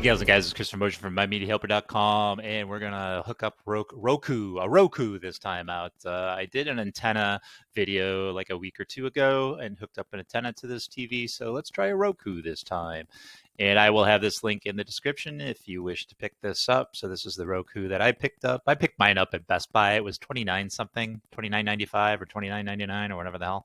Gals and guys, it's Chris from Motion from MyMediaHelper.com, and we're gonna hook up a Roku this time out. I did an antenna video like a week or two ago and hooked up an antenna to this TV, so let's try a Roku this time. And I will have this link in the description if you wish to pick this up. So this is the Roku that I picked up. I picked mine up at Best Buy. It was $29 something, $29.95 or $29.99 or whatever the hell.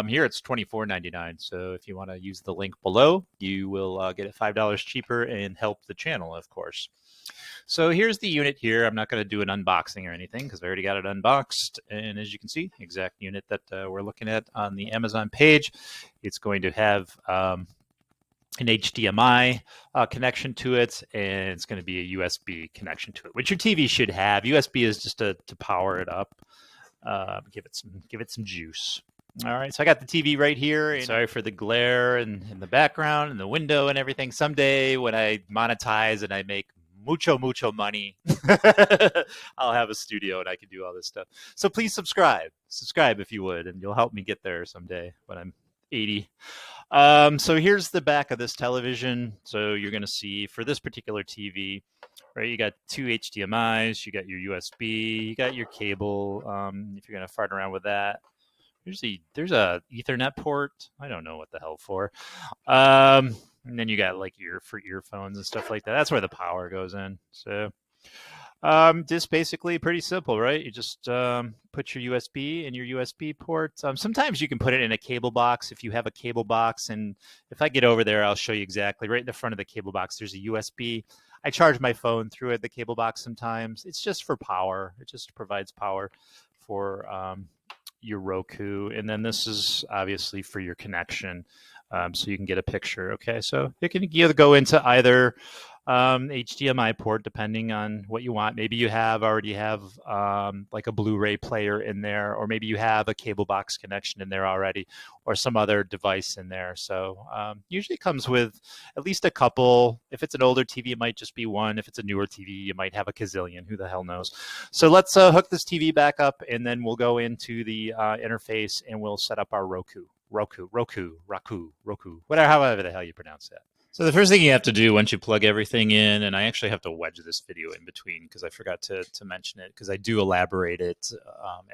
Here it's $24.99. So if you want to use the link below, you will get it $5 cheaper and help the channel, of course. So here's the unit here. I'm not going to do an unboxing or anything because I already got it unboxed. And as you can see, the exact unit that we're looking at on the Amazon page, it's going to have an HDMI connection to it, and it's going to be a USB connection to it, which your TV should have. USB is just to power it up, give it some juice. All right, so I got the TV right here. And sorry for the glare and in the background and the window and everything. Someday when I monetize and I make mucho money, I'll have a studio and I can do all this stuff. So please subscribe if you would, and you'll help me get there someday when I'm 80. So here's the back of this television. So you're going to see for this particular TV, right, you got two HDMIs, you got your USB, you got your cable. If you're going to fart around with that, there's a Ethernet port. I don't know what the hell for. And then you got like for earphones and stuff like that. That's where the power goes in. So just basically pretty simple, right? You just put your USB in your USB port. Sometimes you can put it in a cable box if you have a cable box. And if I get over there, I'll show you exactly. Right in the front of the cable box, there's a USB. I charge my phone through the cable box sometimes. It's just for power. It just provides power for your Roku. And then this is obviously for your connection. So you can get a picture. Okay, so it can either go into either HDMI port, depending on what you want. Maybe you already have like a Blu-ray player in there, or maybe you have a cable box connection in there already, or some other device in there. So usually it comes with at least a couple. If it's an older TV, it might just be one. If it's a newer TV, you might have a gazillion. Who the hell knows? So let's hook this TV back up, and then we'll go into the interface and we'll set up our Roku, whatever, however the hell you pronounce that. So the first thing you have to do once you plug everything in, and I actually have to wedge this video in between because I forgot to mention it, because I do elaborate it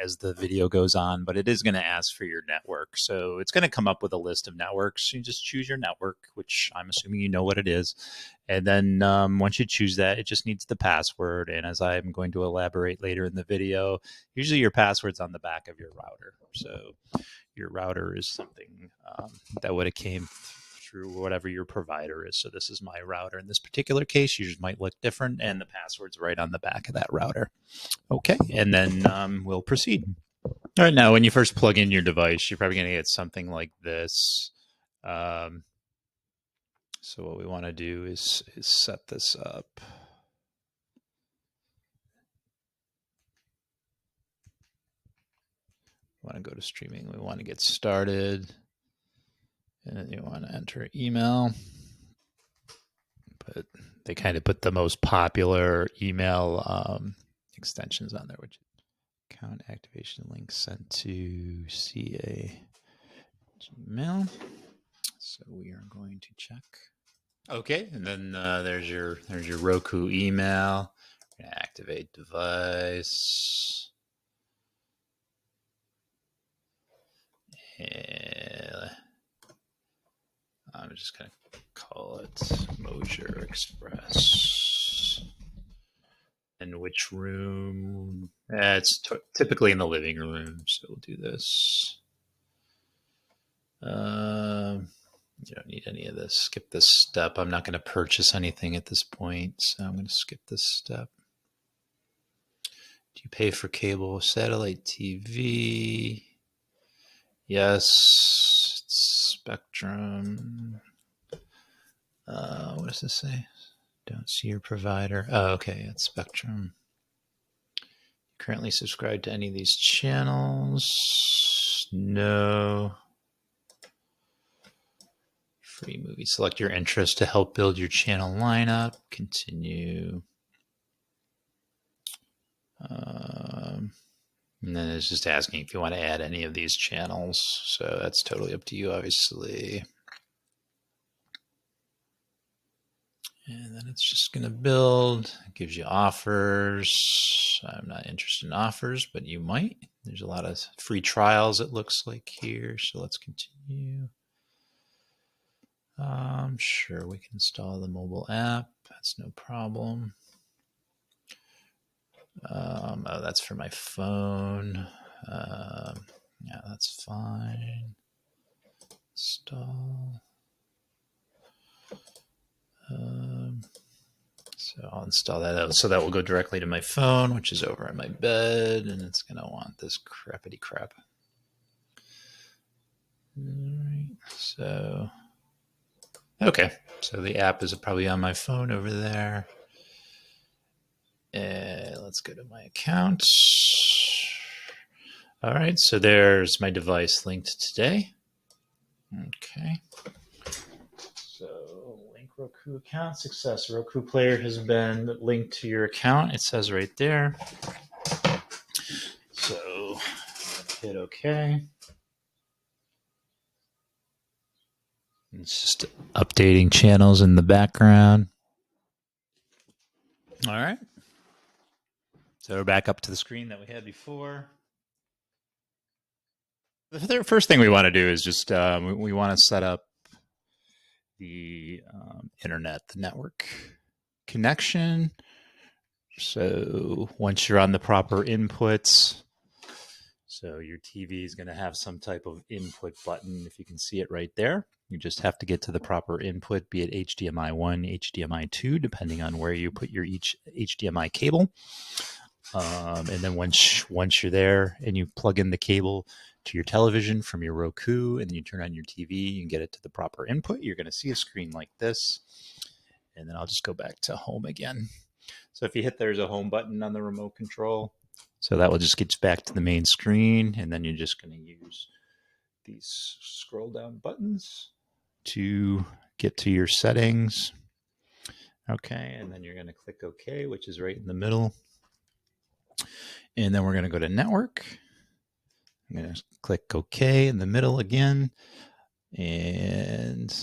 as the video goes on, but it is going to ask for your network. So it's going to come up with a list of networks. You just choose your network, which I'm assuming you know what it is. And then once you choose that, it just needs the password. And as I'm going to elaborate later in the video, usually your password's on the back of your router. So your router is something that would have came through whatever your provider is. So this is my router. In this particular case, yours might look different, and the password's right on the back of that router. Okay, and then we'll proceed. All right, now when you first plug in your device, you're probably going to get something like this. So what we want to do is set this up. We want to go to streaming. We want to get started. And then you want to enter email. But they kind of put the most popular email extensions on there, which account activation link sent to CA Gmail. So we are going to check. Okay, and then there's your Roku email. We're gonna activate device. And I'm just going to call it Roku Express. And which room? It's typically in the living room, so we'll do this. You don't need any of this. Skip this step. I'm not going to purchase anything at this point, so I'm going to skip this step. Do you pay for cable, satellite TV? Yes. Spectrum. What does this say? Don't see your provider. Oh, okay. It's Spectrum. Currently subscribed to any of these channels? No. Free movie. Select your interest to help build your channel lineup. Continue. And then it's just asking if you want to add any of these channels. So that's totally up to you, obviously. And then it's just going to build. It gives you offers. I'm not interested in offers, but you might. There's a lot of free trials, it looks like here. So let's continue. Sure, we can install the mobile app. That's no problem. Oh, that's for my phone. Yeah, that's fine. Install. So I'll install that out. So that will go directly to my phone, which is over on my bed, and it's going to want this crappity crap. All right. So, okay. So the app is probably on my phone over there. Let's go to my accounts. All right. So there's my device linked today. Okay. So link Roku account success. Roku player has been linked to your account. It says right there. So hit OK. It's just updating channels in the background. All right. So we're back up to the screen that we had before. The first thing we want to do is just we want to set up the internet, the network connection. So once you're on the proper inputs, so your TV is going to have some type of input button. If you can see it right there, you just have to get to the proper input, be it HDMI 1, HDMI 2, depending on where you put your each HDMI cable. And then once you're there and you plug in the cable to your television from your Roku and then you turn on your TV and get it to the proper input, you're going to see a screen like this. And then I'll just go back to home again. So if you hit, there's a home button on the remote control. So that will just get you back to the main screen. And then you're just going to use these scroll down buttons to get to your settings. Okay. And then you're going to click OK, which is right in the middle. And then we're going to go to network. I'm going to click OK in the middle again. And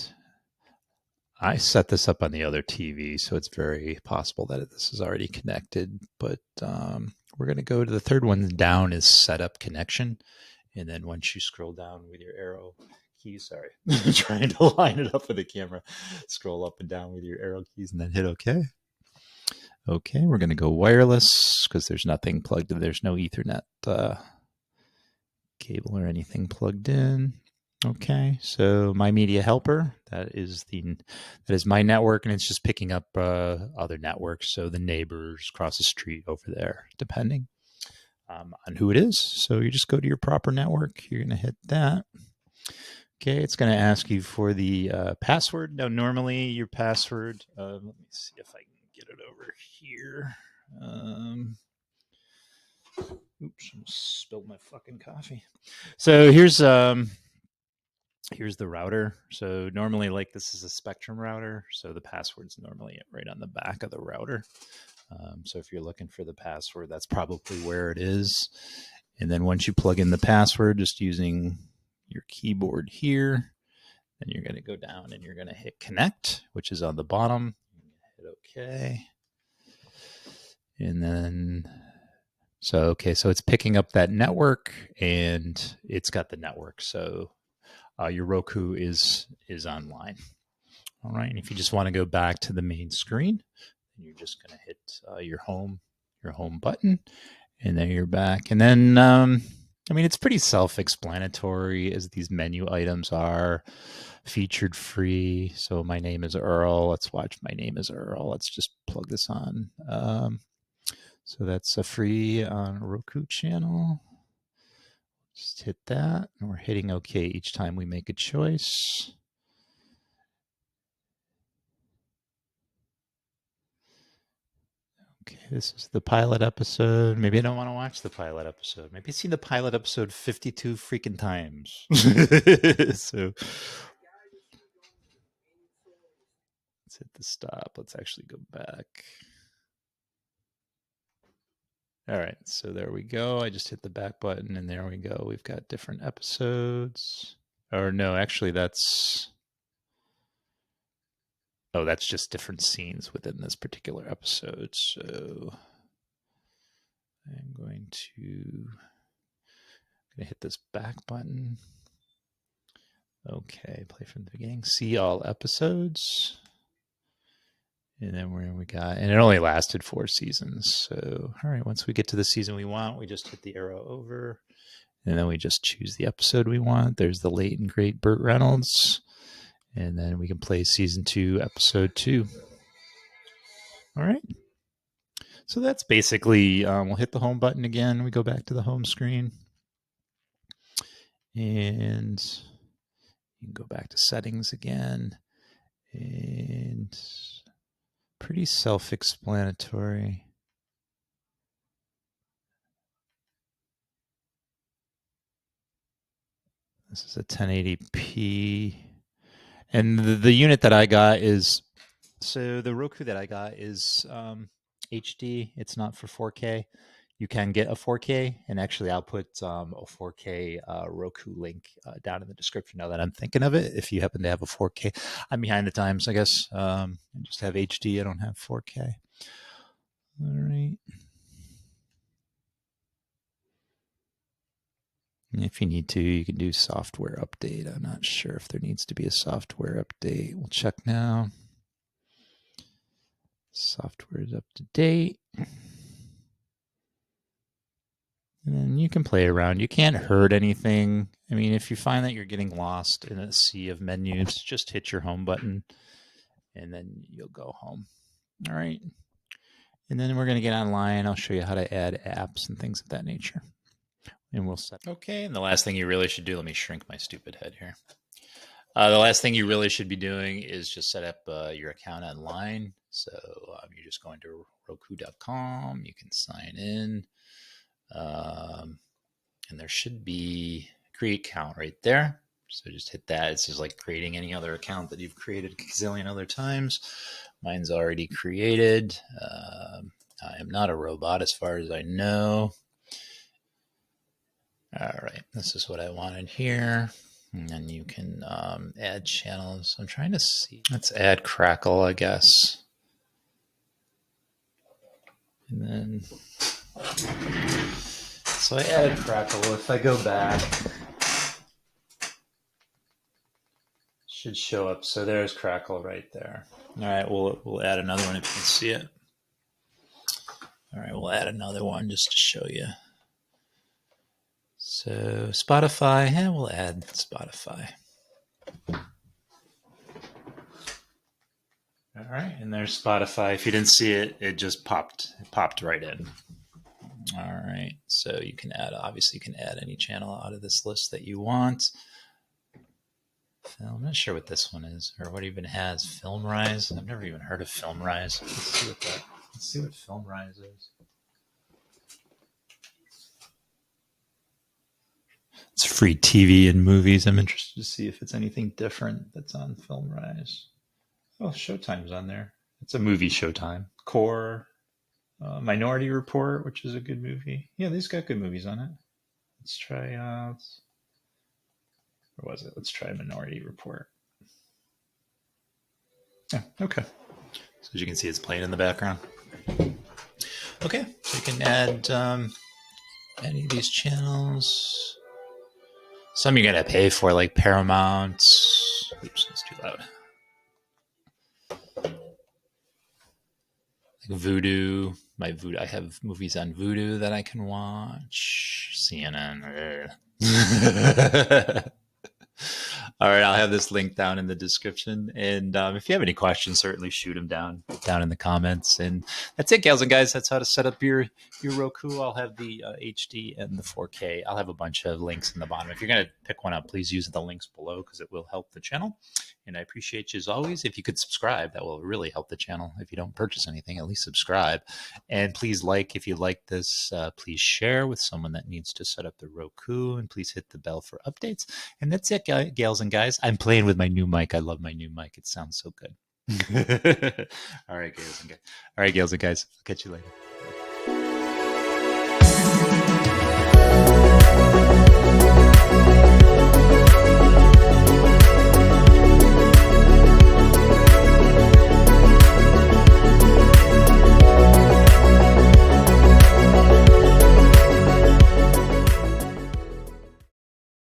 I set this up on the other TV, so it's very possible that this is already connected. But we're going to go to the third one down is setup connection. And then once you scroll down with your arrow keys, sorry, trying to line it up with the camera, scroll up and down with your arrow keys and then hit OK. Okay, we're going to go wireless because there's nothing plugged in. There's no Ethernet cable or anything plugged in. Okay, so my media helper, that is my network, and it's just picking up other networks, so the neighbors across the street over there, depending on who it is. So you just go to your proper network. You're going to hit that. Okay, it's going to ask you for the password. Now, normally your password, let me see if I can get it over here. Oops, almost spilled my fucking coffee. So here's the router. So normally, like, this is a Spectrum router, so the password's normally right on the back of the router. So if you're looking for the password, that's probably where it is. And then once you plug in the password, just using your keyboard here, then you're going to go down and you're going to hit connect, which is on the bottom. Hit OK. And then so it's picking up that network and it's got the network. So your Roku is online. All right. And if you just want to go back to the main screen, you're just going to hit your home button, and then you're back. And then, it's pretty self-explanatory as these menu items are featured free. So my name is Earl. Let's watch My Name is Earl. Let's just plug this on. So that's a free Roku channel. Just hit that, and we're hitting OK each time we make a choice. Okay, this is the pilot episode. Maybe I don't want to watch the pilot episode. Maybe I've seen the pilot episode 52 freaking times. So let's hit the stop. Let's actually go back. All right, so there we go. I just hit the back button, and there we go. We've got different episodes. Or no, actually, that's Oh, that's just different scenes within this particular episode. So I'm going to hit this back button. Okay, play from the beginning. See all episodes. And then where we got, and it only lasted 4 seasons. So, all right, once we get to the season we want, we just hit the arrow over. And then we just choose the episode we want. There's the late and great Burt Reynolds. And then we can play season 2, episode 2. All right. So that's basically, we'll hit the home button again. We go back to the home screen. And you can go back to settings again. And pretty self-explanatory. This is a 1080p. And the unit that I got is, so the Roku that I got is HD. It's not for 4K. You can get a 4K, and actually I'll put a 4K Roku link down in the description now that I'm thinking of it. If you happen to have a 4K, I'm behind the times, I guess. I just have HD. I don't have 4K. All right. If you need to, you can do software update. I'm not sure if there needs to be a software update. We'll check now. Software is up to date. And then you can play around. You can't hurt anything. I mean, if you find that you're getting lost in a sea of menus, just hit your home button and then you'll go home. All right. And then we're going to get online. I'll show you how to add apps and things of that nature. And we'll set. Okay, and the last thing you really should do, let me shrink my stupid head here. The last thing you really should be doing is just set up your account online. So you're just going to Roku.com. You can sign in. And there should be create account right there. So just hit that. It's just like creating any other account that you've created a gazillion other times. Mine's already created. I am not a robot as far as I know. All right, this is what I wanted here. And then you can add channels. I'm trying to see. Let's add Crackle, I guess. And then, so I added Crackle. If I go back, it should show up. So there's Crackle right there. All right, we'll add another one if you can see it. All right, we'll add another one just to show you. So Spotify, we'll add Spotify. All right, and there's Spotify. If you didn't see it, it just popped right in. All right, so you can add, obviously you can add any channel out of this list that you want. I'm not sure what this one is, or what even has. FilmRise? I've never even heard of FilmRise. Let's see what FilmRise is. It's free TV and movies. I'm interested to see if it's anything different that's on FilmRise. Oh, Showtime's on there. It's a movie Showtime. Core, Minority Report, which is a good movie. Yeah, these got good movies on it. Let's try, where was it? Let's try Minority Report. Yeah, okay. So as you can see, it's playing in the background. Okay, so you can add any of these channels. Some you're going to pay for, like Paramount. Oops, it's too loud. Like Vudu. I have movies on Vudu that I can watch. CNN. All right, I'll have this link down in the description. And if you have any questions, certainly shoot them down in the comments. And that's it, gals and guys. That's how to set up your Roku. I'll have the HD and the 4K. I'll have a bunch of links in the bottom. If you're going to pick one up, please use the links below because it will help the channel. And I appreciate you as always. If you could subscribe, that will really help the channel. If you don't purchase anything, at least subscribe. And please if you like this, please share with someone that needs to set up the Roku. And please hit the bell for updates. And that's it, gals and guys. I'm playing with my new mic. I love my new mic. It sounds so good. All right, gals and guys. I'll catch you later.